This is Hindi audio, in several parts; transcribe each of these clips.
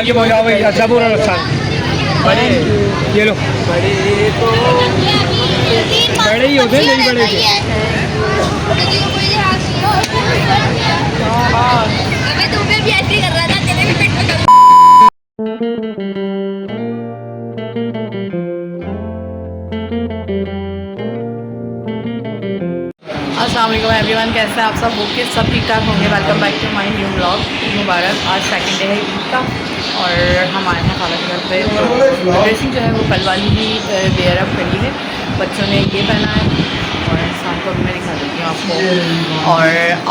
आगे बढ़ जाओ भैया, सब और नुकसान बड़े ये लो बड़े ही होते हैं, नहीं बड़े के अबे तू भी ऐसे ही कर रहा था, तेरे भी पेट में अस्सलाम वालेकुम एवरीवन, कैसे हैं आप सब? ओके, सब ठीक ठाक होंगे। Welcome back to my new blog. मुबारक। आज सेकंड डे है ईद का और हम आए हैं खाला के घर पे। तो ड्रेसिंग जो है वो कल वाली ही वेयर अप करी है। बच्चों ने ये पहना है और शाम को भी मैं दिखा देती हूँ आपको। और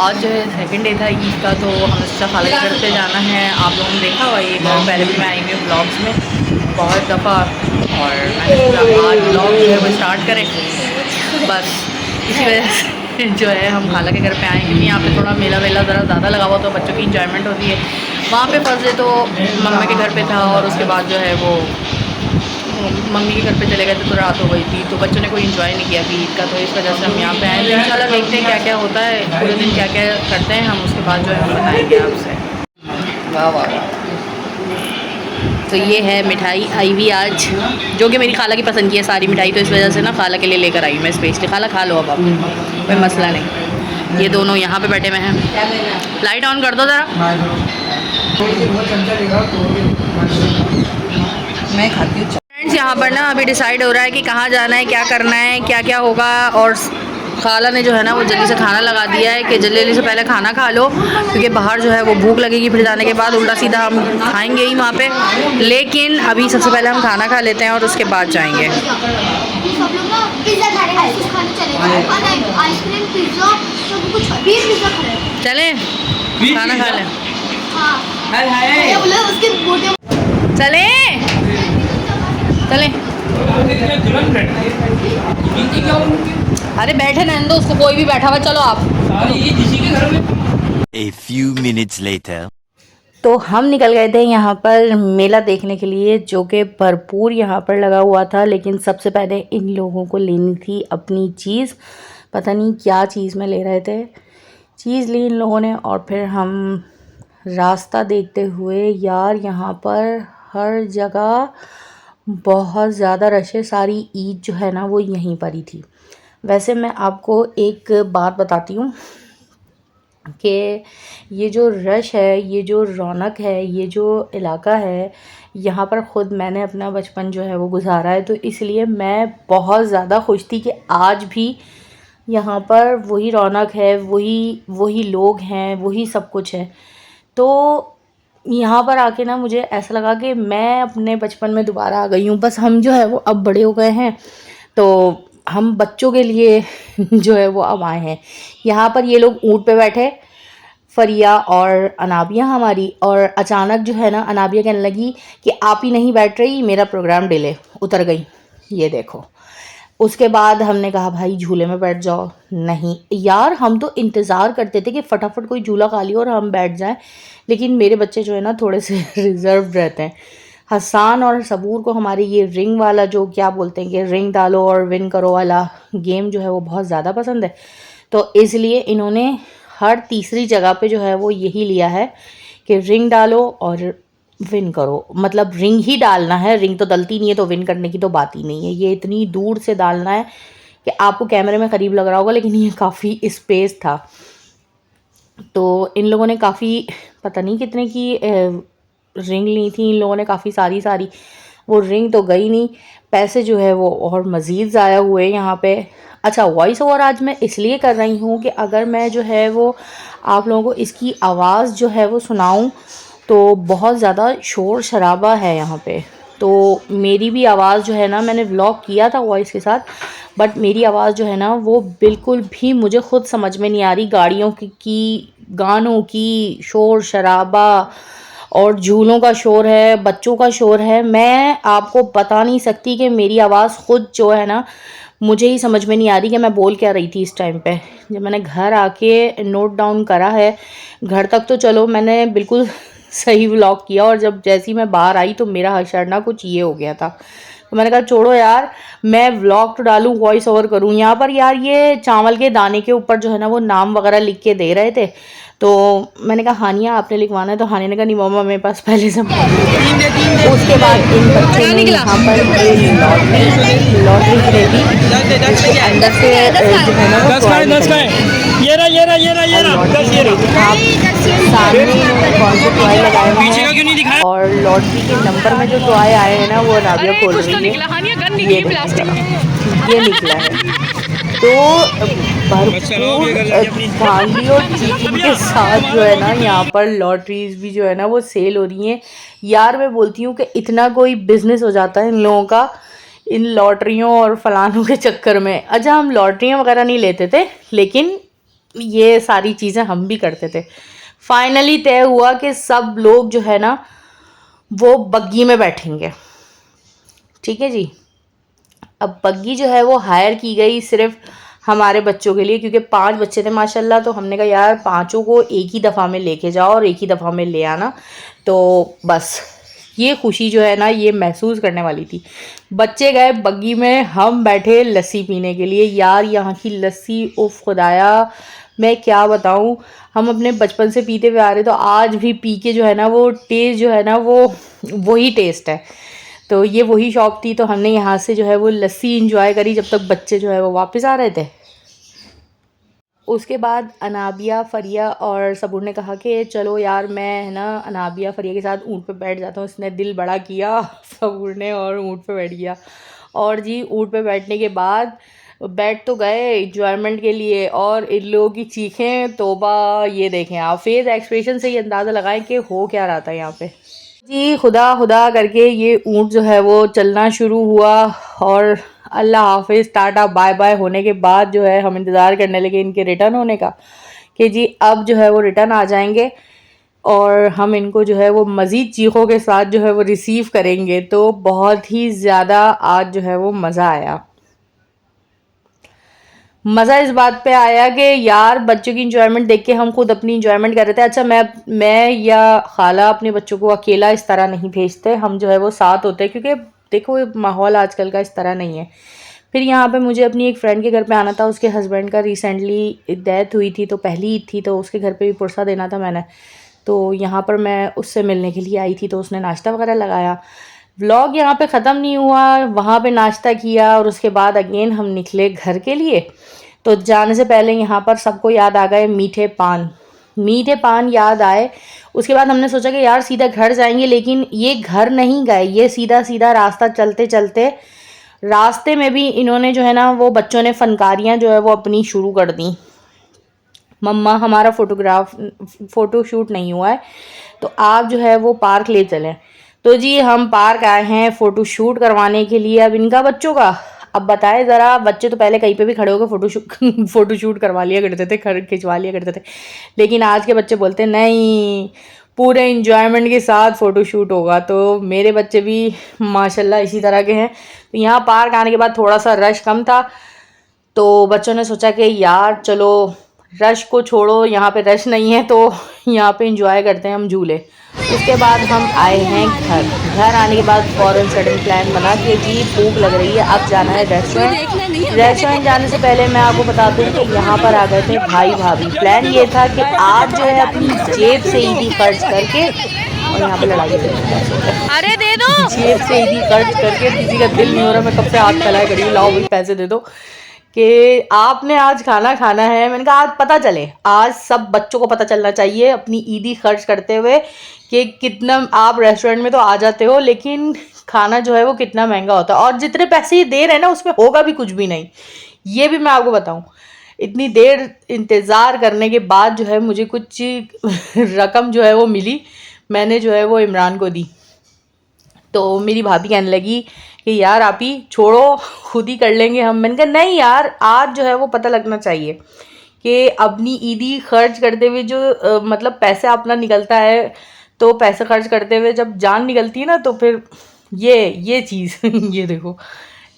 आज जो है सेकंड डे था ईद का, तो हमें सोचा खाला के घर पे जाना है। आप लोगों ने देखा हुआ ये घर पहले भी मैं आई हुई हूँ ब्लॉग्स में बहुत दफ़ा, और मैंने सोचा आज ब्लॉग जो है वो स्टार्ट करें। बस इसी वजह से जो है हम खाला के घर पे आए, क्योंकि यहाँ पे थोड़ा मेला वेला ज़रा ज़्यादा लगा हुआ, तो बच्चों की इंजॉयमेंट होती है। वहाँ पे फर्स्ट डे तो मम्मी के घर पे था और उसके बाद जो है वो मम्मी के घर पे चले गए थे, तो रात हो गई थी, तो बच्चों ने कोई इन्जॉय नहीं किया कि ईद का। तो इस वजह से हम यहाँ पे आए। तो इंशाल्लाह देखते हैं क्या क्या होता है पूरे दिन, क्या क्या करते हैं हम, उसके बाद जो है हम बताएँगे आपसे। वाह वाह वाह। तो ये है मिठाई आई हुई आज, जो कि मेरी खाला की पसंद की है सारी मिठाई, तो इस वजह से ना खाला के लिए लेकर आई मैं स्पेशली। खाला खा लो अब आप, कोई मसला नहीं। ये दोनों यहाँ पे बैठे हुए हैं। लाइट ऑन कर दो ज़रा। मैं खाती हूँ। फ्रेंड्स, यहाँ पर ना अभी डिसाइड हो रहा है कि कहाँ जाना है, क्या करना है, क्या क्या होगा। और खाला ने जो है ना वो जल्दी से खाना लगा दिया है कि जल्दी से पहले खाना खा लो, क्योंकि बाहर जो है वो भूख लगेगी, फिर जाने के बाद उल्टा सीधा हम खाएंगे ही वहाँ पे। लेकिन अभी सबसे पहले हम खाना खा लेते हैं और उसके बाद जाएंगे। चलें खाना खा लें, चलें चलें। अरे बैठे रहने दो उसको, कोई भी बैठा हुआ। चलो आप। A few minutes later. तो हम निकल गए थे यहाँ पर मेला देखने के लिए, जो कि भरपूर यहाँ पर लगा हुआ था। लेकिन सबसे पहले इन लोगों को लेनी थी अपनी चीज़, पता नहीं क्या चीज़ में ले रहे थे। चीज़ ली इन लोगों ने और फिर हम रास्ता देखते हुए, यार यहाँ पर हर जगह बहुत ज़्यादा रश है। सारी ईद जो है ना वो यहीं पर ही थी। वैसे मैं आपको एक बात बताती हूँ कि ये जो रश है, ये जो रौनक है, ये जो इलाका है, यहाँ पर ख़ुद मैंने अपना बचपन जो है वो गुजारा है, तो इसलिए मैं बहुत ज़्यादा खुश थी कि आज भी यहाँ पर वही रौनक है, वही लोग हैं, वही सब कुछ है। तो यहाँ पर आके ना मुझे ऐसा लगा कि मैं अपने बचपन में दोबारा आ गई हूँ। बस हम जो है वो अब बड़े हो गए हैं, तो हम बच्चों के लिए जो है वो अब आए हैं। यहाँ पर ये लोग ऊँट पे बैठे, फरिया और अनाबिया हमारी, और अचानक जो है ना अनाबिया कहने लगी कि आप ही नहीं बैठ रही, मेरा प्रोग्राम डिले, उतर गई। ये देखो। उसके बाद हमने कहा भाई झूले में बैठ जाओ। नहीं यार, हम तो इंतज़ार करते थे कि फटाफट कोई झूला खा लियो और हम बैठ जाएं, लेकिन मेरे बच्चे जो है ना थोड़े से रिज़र्व रहते हैं। हसान और सबूर को हमारे ये रिंग वाला, जो क्या बोलते हैं कि रिंग डालो और विन करो वाला गेम जो है वो बहुत ज़्यादा पसंद है। तो इसलिए इन्होंने हर तीसरी जगह पे जो है वो यही लिया है कि रिंग डालो और विन करो। मतलब रिंग ही डालना है, रिंग तो डलती नहीं है, तो विन करने की तो बात ही नहीं है। ये इतनी दूर से डालना है कि आपको कैमरे में करीब लग रहा होगा, लेकिन ये काफ़ी स्पेस था। तो इन लोगों ने काफ़ी, पता नहीं कितने की रिंग ली थी इन लोगों ने, काफ़ी सारी। वो रिंग तो गई नहीं, पैसे जो है वो और मज़ीद ज़ाया हुए यहाँ पे। अच्छा, वॉइस ओवर आज मैं इसलिए कर रही हूँ कि अगर मैं जो है वो आप लोगों को इसकी आवाज़ जो है वो सुनाऊँ तो बहुत ज़्यादा शोर शराबा है यहाँ पे। तो मेरी भी आवाज़ जो है ना, मैंने व्लॉग किया था वॉइस के साथ, बट मेरी आवाज़ जो है ना वो बिल्कुल भी मुझे ख़ुद समझ में नहीं आ रही। गाड़ियों की गानों की शोर शराबा और झूलों का शोर है, बच्चों का शोर है। मैं आपको बता नहीं सकती कि मेरी आवाज़ ख़ुद जो है ना मुझे ही समझ में नहीं आ रही कि मैं बोल क्या रही थी इस टाइम पे। जब मैंने घर आके नोट डाउन करा है, घर तक तो चलो मैंने बिल्कुल सही व्लॉग किया, और जब जैसी मैं बाहर आई तो मेरा हशरना कुछ ये हो गया था। तो मैंने कहा छोड़ो यार, मैं व्लॉग तो डालूं, वॉइस ओवर करूं। यहाँ पर यार ये चावल के दाने के ऊपर जो है ना वो नाम वगैरह लिख के दे रहे थे, तो मैंने कहा हानिया आपने लिखवाना है, तो हानिया ने कहा नहीं मम्मा मेरे पास पहले से उसके बाद इन बच्चों ने यहाँ पर लॉटरी गिरेगी, जिसके अंदर से जो है ना वो सामने कौन से टॉय लगाए हुए हैं और लॉटरी के नंबर में जो टॉय आए हैं ना वो राबिया खोल रही है, ये निकला है। तो भरपूर धांधली और चीटिंग के साथ जो है ना यहाँ पर लॉटरीज भी जो है ना वो सेल हो रही हैं। यार मैं बोलती हूँ कि इतना कोई बिजनेस हो जाता है इन लोगों का इन लॉटरियों और फलानों के चक्कर में। अच्छा हम लॉटरियाँ वगैरह नहीं लेते थे, लेकिन ये सारी चीज़ें हम भी करते थे। फाइनली तय हुआ कि सब लोग जो है ना वो बग्गी में बैठेंगे, ठीक है जी। अब बग्गी जो है वो हायर की गई सिर्फ हमारे बच्चों के लिए, क्योंकि 5 बच्चे थे माशाल्लाह। तो हमने कहा यार 5 को एक ही दफ़ा में लेके जाओ और एक ही दफ़ा में ले आना। तो बस ये खुशी जो है ना ये महसूस करने वाली थी। बच्चे गए बग्गी में, हम बैठे लस्सी पीने के लिए। यार यहाँ की लस्सी उफ खुदाया मैं क्या बताऊँ, हम अपने बचपन से पीते हुए आ रहे, तो आज भी पी के जो है ना वो टेस्ट जो है ना वो वही टेस्ट है। तो ये वही शॉप थी, तो हमने यहाँ से जो है वो लस्सी इंजॉय करी जब तक बच्चे जो है वो वापस आ रहे थे। उसके बाद अनाबिया, फ़रिया और सबूर ने कहा कि चलो यार मैं है ना अनाबिया फ़रिया के साथ ऊँट पे बैठ जाता हूँ। उसने दिल बड़ा किया सबूर ने और ऊँट पे बैठ गया। और जी ऊँट पे बैठने के बाद बैठ तो गए इंजॉयमेंट के लिए, और इन लोगों की चीखें तोबा। ये देखें आप फेस एक्सप्रेशन से ही अंदाज़ा लगाएं कि हो क्या रहा था यहाँ पे जी। खुदा खुदा करके ये ऊँट जो है वो चलना शुरू हुआ और अल्लाह हाफिज़ टाटा बाय बाय होने के बाद जो है हम इंतज़ार करने लगे इनके रिटर्न होने का कि जी अब जो है वो रिटर्न आ जाएंगे और हम इनको जो है वो मज़ीद चीखों के साथ जो है वो रिसीव करेंगे। तो बहुत ही ज़्यादा आज जो है वो मज़ा आया। मज़ा इस बात पे आया कि यार बच्चों की इंजॉयमेंट देख के हम खुद अपनी इंजॉयमेंट कर रहे थे। अच्छा मैं या खाला अपने बच्चों को अकेला इस तरह नहीं भेजते, हम जो है वो साथ होते हैं, क्योंकि देखो माहौल आजकल का इस तरह नहीं है। फिर यहाँ पे मुझे अपनी एक फ़्रेंड के घर पे आना था, उसके हस्बैंड का रिसेंटली डेथ हुई थी, तो पहली ईद थी, तो उसके घर पे भी पुरसा देना था मैंने। तो यहाँ पर मैं उससे मिलने के लिए आई थी, तो उसने नाश्ता वगैरह लगाया। व्लॉग यहाँ पे ख़त्म नहीं हुआ, वहाँ पे नाश्ता किया और उसके बाद अगेन हम निकले घर के लिए। तो जाने से पहले यहाँ पर सबको याद आ गए मीठे पान याद आए। उसके बाद हमने सोचा कि यार सीधा घर जाएंगे, लेकिन ये घर नहीं गए, ये सीधा सीधा रास्ता चलते चलते रास्ते में भी इन्होंने जो है ना वो बच्चों ने फ़नकारियाँ जो है वो अपनी शुरू कर दी। मम्मा हमारा फ़ोटोशूट नहीं हुआ है, तो आप जो है वो पार्क ले चलें। तो जी हम पार्क आए हैं फ़ोटोशूट करवाने के लिए अब इनका बच्चों का। अब बताएं ज़रा, बच्चे तो पहले कहीं पे भी खड़े होकर फ़ोटोशूट करवा लिया करते थे, खिंचवा लिया करते थे, लेकिन आज के बच्चे बोलते नहीं पूरे इंजॉयमेंट के साथ फ़ोटोशूट होगा। तो मेरे बच्चे भी माशाल्लाह इसी तरह के हैं। तो यहाँ पार्क आने के बाद थोड़ा सा रश कम था, तो बच्चों ने सोचा कि यार चलो रश को छोड़ो, यहाँ पे रश नहीं है, तो यहाँ पे इंजॉय करते हैं हम झूले। उसके बाद हम आए हैं घर आने के बाद फ़ौरन सडन प्लान बना कि जी भूख लग रही है, अब जाना है रेस्टोरेंट। जाने से पहले मैं आपको बता दूं कि यहाँ पर आ गए थे भाई भाभी। प्लान ये था कि आज जो है अपनी जेब से ईदी खर्च करके, और यहाँ पर लड़ाई अरे दे दो, जेब से ईदी खर्च करके, किसी का दिल नहीं हो रहा, मैं कब से हाथ फैलाए खड़ी हूँ, लाओ भाई पैसे दे दो कि आपने आज खाना खाना है। मैंने कहा आज पता चले, आज सब बच्चों को पता चलना चाहिए अपनी ईदी खर्च करते हुए कि कितना आप रेस्टोरेंट में तो आ जाते हो, लेकिन खाना जो है वो कितना महंगा होता है, और जितने पैसे ये दे रहे हैं ना उसमें होगा भी कुछ भी नहीं। ये भी मैं आपको बताऊं, इतनी देर इंतज़ार करने के बाद जो है मुझे कुछ रकम जो है वो मिली, मैंने जो है वो इमरान को दी। तो मेरी भाभी कहने लगी कि यार आप ही छोड़ो खुद ही कर लेंगे हम। मैंने कहा नहीं यार, आज जो है वो पता लगना चाहिए कि अपनी ईदी खर्च करते हुए जो मतलब पैसा अपना निकलता है, तो पैसे खर्च करते हुए जब जान निकलती है ना, तो फिर ये चीज़ ये देखो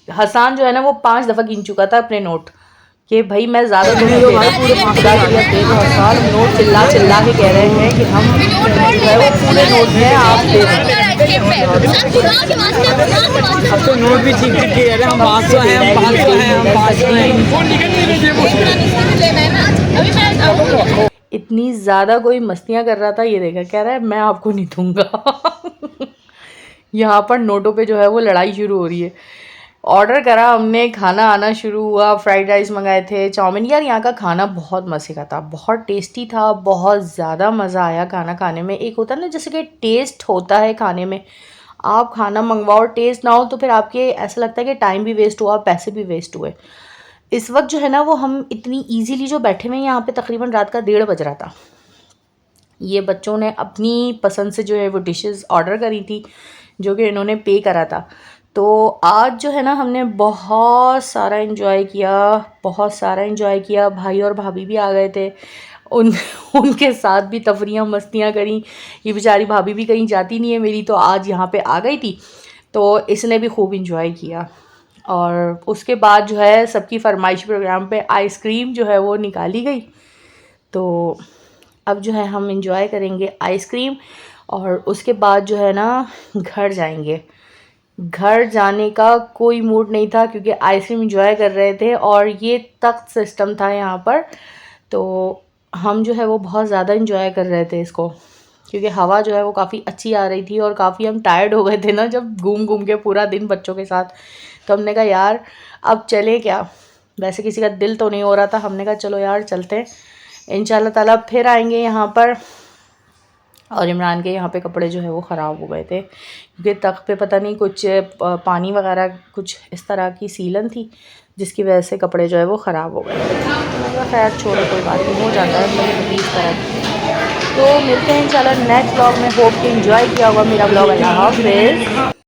हसन जो है ना वो 5 दफ़ा गिन चुका था अपने नोट कि भाई मैं ज़्यादा तो नहीं दे रहा, पूरे 5,000 रुपया दे दो। हसन नोट चिल्ला चिल्ला के कह रहे हैं कि हम जो है वो पूरे नोट हैं आप दे रहे हैं। अब तो नोट भी ठीक ठीक कह रहे हैं, हम 500 हैं, हम 500 हैं, हम 500 हैं। इतनी ज़्यादा कोई मस्तियाँ कर रहा था, ये देखा कह रहा है मैं आपको नहीं दूंगा। यहाँ पर नोटों पे जो है वो लड़ाई शुरू हो रही है। ऑर्डर करा हमने, खाना आना शुरू हुआ, फ्राइड राइस मंगाए थे, चाउमीन। यार यहाँ का खाना बहुत मज़े का था, बहुत टेस्टी था, बहुत ज़्यादा मज़ा आया खाना खाने में। एक होता है ना जैसे कि टेस्ट होता है खाने में, आप खाना मंगवाओ टेस्ट ना हो तो फिर आपके ऐसा लगता है कि टाइम भी वेस्ट हुआ, पैसे भी वेस्ट हुए। इस वक्त जो है ना वो हम इतनी ईजीली जो बैठे हुए हैं यहाँ पे, तकरीबन रात का 1:30 बज रहा था। ये बच्चों ने अपनी पसंद से जो है वो डिशेस ऑर्डर करी थी जो कि इन्होंने पे करा था। तो आज जो है ना हमने बहुत सारा एंजॉय किया, बहुत सारा एंजॉय किया। भाई और भाभी भी आ गए थे, उनके साथ भी तफरियाँ मस्तियाँ करी। ये बेचारी भाभी भी कहीं जाती नहीं है मेरी, तो आज यहाँ पे आ गई थी, तो इसने भी खूब इंजॉय किया। और उसके बाद जो है सबकी फरमाइश प्रोग्राम पे आइसक्रीम जो है वो निकाली गई। तो अब जो है हम इंजॉय करेंगे आइसक्रीम, और उसके बाद जो है ना घर जाएंगे। घर जाने का कोई मूड नहीं था क्योंकि आइसक्रीम इंजॉय कर रहे थे और ये तख्त सिस्टम था यहाँ पर, तो हम जो है वो बहुत ज़्यादा इंजॉय कर रहे थे इसको, क्योंकि हवा जो है वो काफ़ी अच्छी आ रही थी और काफ़ी हम टायर्ड हो गए थे ना जब घूम घूम के पूरा दिन बच्चों के साथ। तो हमने कहा यार अब चले क्या, वैसे किसी का दिल तो नहीं हो रहा था, हमने कहा चलो यार चलते हैं, इंशाल्लाह ताला फिर आएंगे यहाँ पर। और इमरान के यहाँ पे कपड़े जो है वो ख़राब हो गए थे क्योंकि तख्त पे पता नहीं कुछ पानी वगैरह कुछ इस तरह की सीलन थी जिसकी वजह से कपड़े जो है वो ख़राब हो गए थे। खैर छोड़ो, कोई बात नहीं, हो जाता है मतलब इस तरह। तो मिलते हैं इंशाल्लाह नेक्स्ट ब्लॉग में। होप कि एंजॉय किया होगा मेरा ब्लॉग। अल्लाह हाफ़िज़।